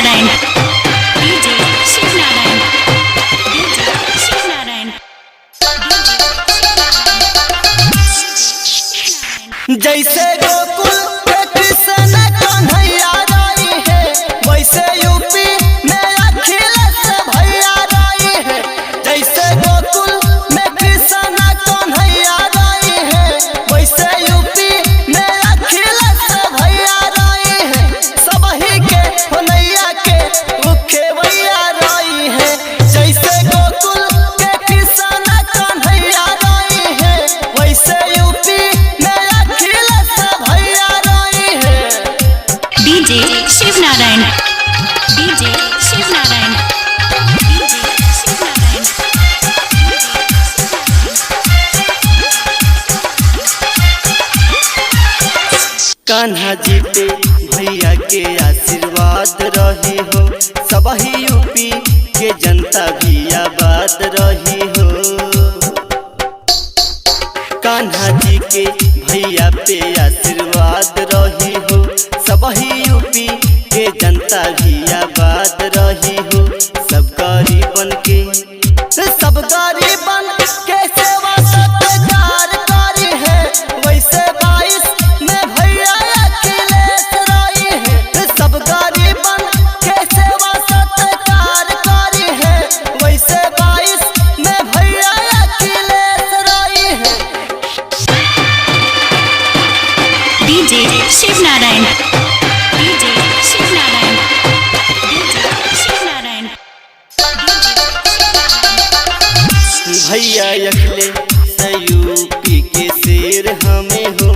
Narayan DJ Shiv Narayan DJ Shiv Narayan जैसे गोकुल में कृष्ण कन्हैया राई है, वैसे यूपी में अखिलेश भैया राई है। जैसे गोकुल में कृष्ण कन्हैया राई है, वैसे यूपी में अखिलेश भैया राई है। सबही के होनैया के मुखे भैया राई है। जैसे गोकुल के कृष्ण कन्हैया राई है, वैसे UP DJ Shiv Narayan DJ Shiv Narayan DJ Shiv Narayan. Kanha ji पे भैया के आशीर्वाद रही हो, सबही यूपी के जनता भी आबाद रही हो। कान्हा जी के भैया पे आशीर्वाद रही हो, सबही यूपी के जनता भी आबाद रही हो। सब गरीबन के सेवा सत्कार करी है, वैसे 22 में भैया अखिलेश राई है। सब गरीबन के सेवा सत्कार करी है, वैसे 22 में भैया अखिलेश राई है। DJ Shiv Narayan DJ Shiv Narayan DJ Shiv Narayan. भैया अखिलेश यूपी के शेर हमें हो,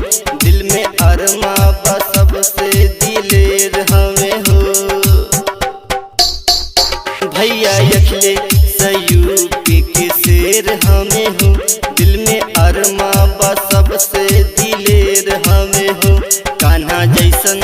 दिल में अरमा बा सबसे दिलेर हमें हो। भैया अखिलेश यूपी के शेर हमें हो, दिल में अरमा बा सबसे दिलेर हमें हो। कान्हा जैसन